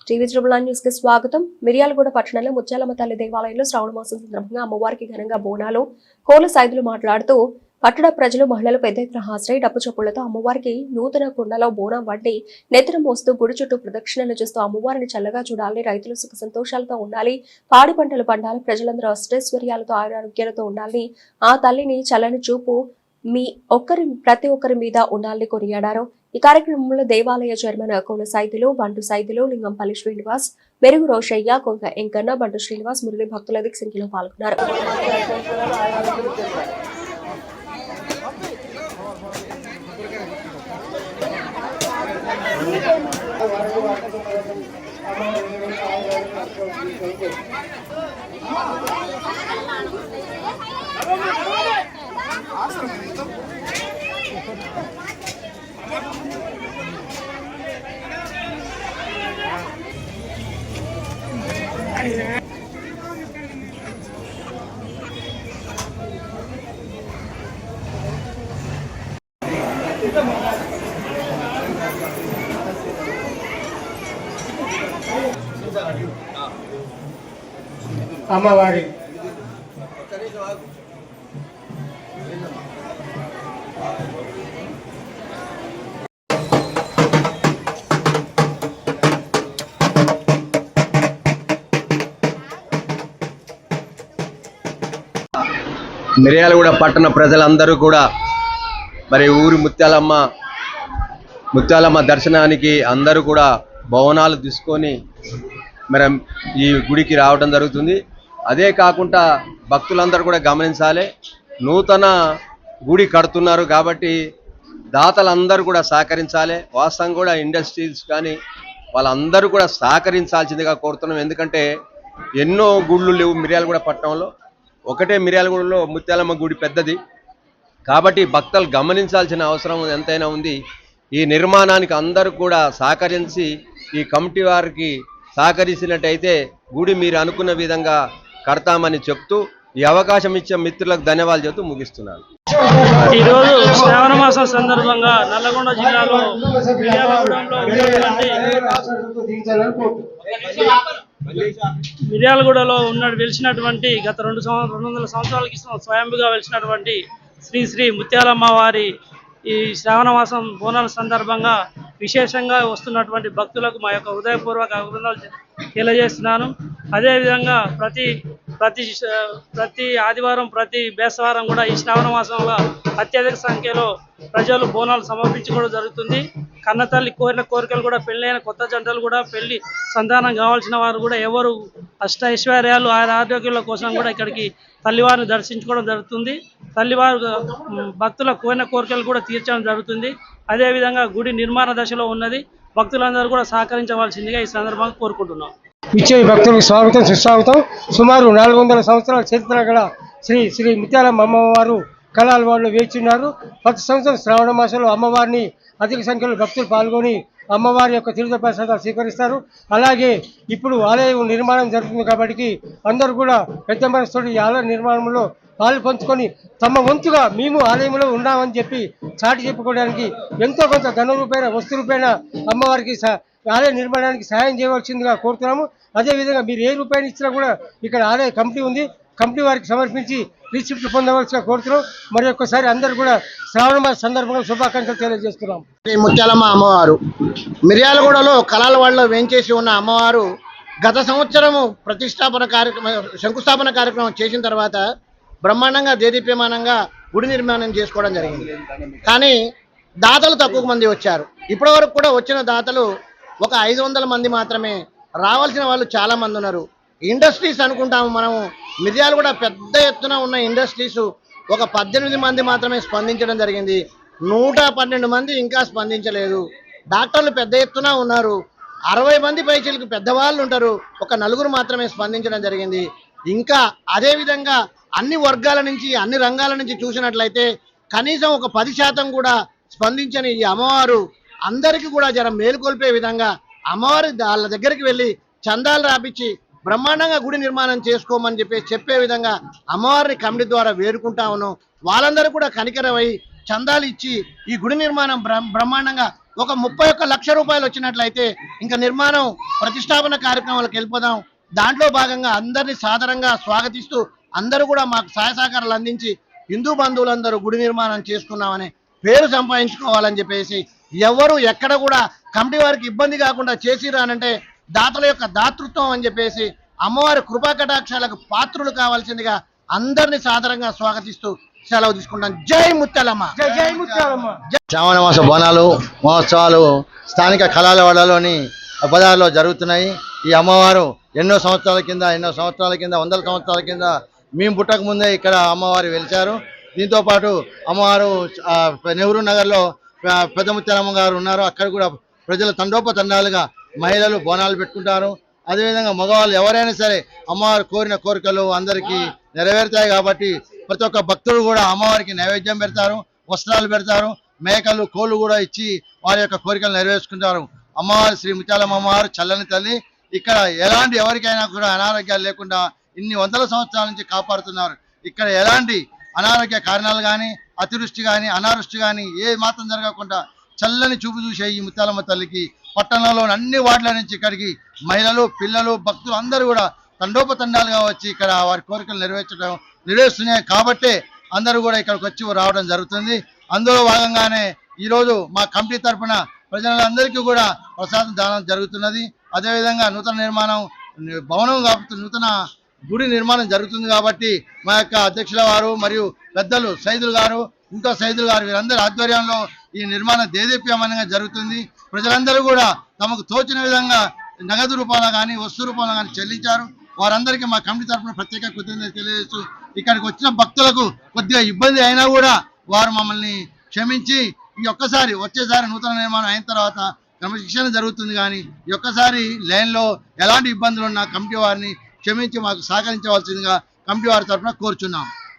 TV triple news కి స్వాగతం. మిర్యాలగూడ పట్టణంలో ముత్యాలమ్మ తల్లి దేవాలయంలో శ్రావణ మాసం సందర్భంగా అమ్మవారికి ఘనంగా బోనాలు కోల సైదులు మాట్లాడుతూ పట్టణ ప్రజలు మహిళలు పెద్ద ఎత్తున హాజరై డప్పు చప్పులతో అమ్మవారికి నూతన కుండలో బోనం వండి నెత్తిన మోస్తూ గుడి చుట్టూ ప్రదక్షిణలు చేస్తూ అమ్మవారిని చల్లగా చూడాలని, రైతులు సుఖ సంతోషాలతో ఉండాలి, పాడి పంటలు పండాలి, ప్రజలందరూ అష్టైశ్వర్యాలతో ఆరోగ్యాలతో ఉండాలని, ఆ తల్లిని చల్లని చూపు ప్రతి ఒక్కరి మీద ఉండాలని కొనియాడారు. ఈ కార్యక్రమంలో దేవాలయ చైర్మన్ కోన సైదులు, బంటు సైదులు, లింగంపల్లి శ్రీనివాస్, మెరుగు రోషయ్య, కొంక ఎంకన్న, బంటు శ్రీనివాస్, మురళి భక్తుల అధిక సంఖ్యలో పాల్గొన్నారు. అమ్మవారి మిర్యాలగూడ పట్టణ ప్రజలందరూ కూడా మరి ఊరి ముత్యాలమ్మ దర్శనానికి అందరూ కూడా భవనాలు తీసుకొని మరి ఈ గుడికి రావడం జరుగుతుంది. అదే కాకుండా భక్తులందరూ కూడా గమనించాలి, నూతన గుడి కడుతున్నారు కాబట్టి దాతలందరూ కూడా సహకరించాలి. వాస్తవం కూడా ఇండస్ట్రీస్ కానీ వాళ్ళందరూ కూడా సహకరించాల్సిందిగా కోరుతున్నాం. ఎందుకంటే ఎన్నో గుళ్ళు లేవు మిర్యాలగూడ పట్టణంలో, ఒకటే మిర్యాలగూడలో ముత్యాలమ్మ గుడి పెద్దది కాబట్టి భక్తులు గమనించాల్సిన అవసరం ఎంతైనా ఉంది. ఈ నిర్మాణానికి అందరూ కూడా సహకరించి ఈ కమిటీ వారికి సహకరించినట్టయితే గుడి మీరు అనుకున్న విధంగా కడతామని చెప్తూ ఈ అవకాశం ఇచ్చే మిత్రులకు ధన్యవాదాలు చెబుతూ ముగిస్తున్నాను. ఈరోజు శ్రావణ మాసం సందర్భంగా నల్లగొండ జిల్లాలో మిర్యాలగూడలో వెలిసినటువంటి గత 200 సంవత్సరాల క్రితం స్వయంభుగా వెలిసినటువంటి శ్రీ శ్రీ ముత్యాలమ్మ వారి ఈ శ్రావణ మాసం బోనాల సందర్భంగా విశేషంగా వస్తున్నటువంటి భక్తులకు మా యొక్క హృదయపూర్వక అభినందనలు తెలియజేస్తున్నాను. అదేవిధంగా ప్రతి ఆదివారం, ప్రతి బేస్తవారం కూడా ఈ శ్రావణ మాసంలో అత్యధిక సంఖ్యలో ప్రజలు బోనాలు సమర్పించుకోవడం జరుగుతుంది. కన్నతల్లి కోరిన కోరికలు కూడా, పెళ్ళైన కొత్త జంటలు కూడా, పెళ్లి సంతానం కావాల్సిన వారు కూడా, ఎవరు అష్ట ఐశ్వర్యాలు ఆరోగ్యాల కోసం కూడా ఇక్కడికి తల్లివారిని దర్శించుకోవడం జరుగుతుంది. తల్లివారు భక్తుల కోరిన కోరికలు కూడా తీర్చడం జరుగుతుంది. అదేవిధంగా గుడి నిర్మాణ దశలో ఉన్నది. భక్తులందరూ కూడా సహకరించవలసిందిగా ఈ సందర్భంగా కోరుకుంటున్నాం. ఇచ్చే భక్తులకు స్వాగతం, సుస్వాగతం. సుమారు 400 సంవత్సరాల చరిత్ర గల శ్రీ శ్రీ ముత్యాలమ్మ అమ్మవారు కళాల వాళ్ళు వేచున్నారు. ప్రతి సంవత్సరం శ్రావణ మాసంలో అమ్మవారిని అధిక సంఖ్యలో భక్తులు పాల్గొని అమ్మవారి యొక్క తీర్థ ప్రసాదాలు స్వీకరిస్తారు. అలాగే ఇప్పుడు ఆలయం నిర్మాణం జరుగుతుంది కాబట్టి అందరూ కూడా పెద్ద మనసుతో ఈ ఆలయ నిర్మాణంలో పాలు పంచుకొని తమ వంతుగా మేము ఆలయంలో ఉన్నామని చెప్పి చాటి చెప్పుకోవడానికి ఎంతో కొంత ధన రూపేణ, వస్తు రూపేణ అమ్మవారికి ఆలయ నిర్మాణానికి సహాయం చేయవలసిందిగా కోరుతున్నాము. అదేవిధంగా మీరు ఏ రూపాయలు ఇచ్చినా కూడా ఇక్కడ ఆలయ కమిటీ ఉంది, కమిటీ వారికి సమర్పించి రిసిప్ట్ పొందవలసిగా కోరుతున్నాం. మరి ఒక్కసారి అందరూ కూడా శ్రావణ మాస సందర్భంగా శుభాకాంక్షలు తెలియజేస్తున్నాం. ముత్యాలమ్మ అమ్మవారు మిర్యాలగూడలో కళాలవాడలో వేంచేసి ఉన్న అమ్మవారు గత సంవత్సరము శంకుస్థాపన కార్యక్రమం చేసిన తర్వాత బ్రహ్మాండంగా దేదీప్యమానంగా గుడి నిర్మాణం చేసుకోవడం జరిగింది. కానీ దాతలు తక్కువ మంది వచ్చారు. ఇప్పటి వరకు కూడా వచ్చిన దాతలు ఒక 500 మంది మాత్రమే. రావాల్సిన వాళ్ళు చాలా మంది ఉన్నారు. ఇండస్ట్రీస్ అనుకుంటాము మనము, మిర్యాలగూడ పెద్ద ఎత్తున ఉన్న ఇండస్ట్రీస్ ఒక 18 మంది మాత్రమే స్పందించడం జరిగింది. 112 మంది ఇంకా స్పందించలేదు. డాక్టర్లు పెద్ద ఎత్తున ఉన్నారు. 60 మంది పైచీలకు పెద్దవాళ్ళు ఉంటారు. ఒక 4 మాత్రమే స్పందించడం జరిగింది. ఇంకా అదేవిధంగా అన్ని వర్గాల నుంచి, అన్ని రంగాల నుంచి చూసినట్లయితే కనీసం ఒక 10% కూడా స్పందించని ఈ అమ్మవారు అందరికీ కూడా జర మేలుకొల్పే విధంగా అమ్మవారి వాళ్ళ దగ్గరికి వెళ్ళి చందాలు రాపించి బ్రహ్మాండంగా గుడి నిర్మాణం చేసుకోమని చెప్పే విధంగా అమ్మవారిని కమిటీ ద్వారా వేడుకుంటా ఉన్నాం. వాళ్ళందరూ కూడా కనికరమై చందాలు ఇచ్చి ఈ గుడి నిర్మాణం బ్రహ్మాండంగా ఒక 31 లక్ష రూపాయలు వచ్చినట్లయితే ఇంకా నిర్మాణం ప్రతిష్టాపన కార్యక్రమాలకు వెళ్ళిపోదాం. దాంట్లో భాగంగా అందరినీ సాదరంగా స్వాగతిస్తూ అందరూ కూడా మాకు సహాయ సహకారాలు అందించి హిందూ బంధువులందరూ గుడి నిర్మాణం చేసుకున్నామని పేరు సంపాదించుకోవాలని చెప్పేసి ఎవరు ఎక్కడ కూడా కమిటీ వారికి ఇబ్బంది కాకుండా చేసిరానంటే దాతల యొక్క దాతృత్వం అని చెప్పేసి అమ్మవారి కృపా కటాక్షాలకు పాత్రులు కావాల్సిందిగా అందరినీ సాదరంగా స్వాగతిస్తూ సెలవు తీసుకుంటాం. జై ముత్యాలమ్మ. జై ముత్యాలమ్మ. శ్రావణ మాస బోనాలు మహోత్సవాలు స్థానిక కళాలవాడలోని బజార్లో జరుగుతున్నాయి. ఈ అమ్మవారు ఎన్నో సంవత్సరాల కింద వందల సంవత్సరాల కింద మేము పుట్టక ముందే ఇక్కడ అమ్మవారు వెలిచారు. దీంతో పాటు అమ్మవారు నెహ్రూ నగర్లో పెద్ద ముత్యాలమ్మ గారు ఉన్నారు. అక్కడ కూడా ప్రజలు తండోపతండాలుగా మహిళలు బోనాలు పెట్టుకుంటారు. అదేవిధంగా మగవాళ్ళు ఎవరైనా సరే అమ్మవారు కోరిన కోరికలు అందరికీ నెరవేరుతాయి కాబట్టి ప్రతి ఒక్క భక్తుడు కూడా అమ్మవారికి నైవేద్యం పెడతారు, వస్త్రాలు పెడతారు, మేకలు కోళ్ళు కూడా ఇచ్చి వారి యొక్క కోరికలు నెరవేర్చుకుంటారు. అమ్మవారు శ్రీ ముత్యాలమ్మ అమ్మవారు చల్లని తల్లి. ఇక్కడ ఎలాంటి ఎవరికైనా కూడా అనారోగ్యాలు లేకుండా ఇన్ని వందల సంవత్సరాల నుంచి కాపాడుతున్నారు. ఇక్కడ ఎలాంటి అనారోగ్య కారణాలు కానీ అతివృష్టి కానీ అనావృష్టి కానీ ఏ మాత్రం జరగకుండా చల్లని చూపు చూసే ఈ ముత్యాలమ్మ తల్లికి పట్టణంలోని అన్ని వార్డుల నుంచి ఇక్కడికి మహిళలు పిల్లలు భక్తులు అందరూ కూడా తండోపతండాలుగా వచ్చి ఇక్కడ వారి కోరికలు నెరవేరుస్తున్నాయి కాబట్టే అందరూ కూడా ఇక్కడికి వచ్చి రావడం జరుగుతుంది. అందులో భాగంగానే ఈరోజు మా కమిటీ తరఫున ప్రజలందరికీ కూడా ప్రసాదం దానం జరుగుతున్నది. అదేవిధంగా నూతన గుడి నిర్మాణం జరుగుతుంది కాబట్టి మా యొక్క అధ్యక్షుల వారు మరియు పెద్దలు సైదులు గారు ఇంకా సైదులు గారు వీరందరి ఆధ్వర్యంలో ఈ నిర్మాణం దేదీప్యమానంగా జరుగుతుంది. ప్రజలందరూ కూడా తమకు తోచిన విధంగా నగదు రూపంలో కానీ వస్తు రూపంలో కానీ చెల్లించారు. వారందరికీ మా కమిటీ తరఫున ప్రత్యేక కృతజ్ఞతలు తెలియజేస్తూ ఇక్కడికి వచ్చిన భక్తులకు కొద్దిగా ఇబ్బంది అయినా కూడా వారు మమ్మల్ని క్షమించి వచ్చేసారి నూతన నిర్మాణం అయిన తర్వాత క్రమశిక్షణ జరుగుతుంది. కానీ ఈ ఒక్కసారి లైన్లో ఎలాంటి ఇబ్బందులు ఉన్నా కమిటీ వారిని క్షమించి మాకు సహకరించవలసిందిగా కమిటీ వారి తరఫున కోరుచున్నాం.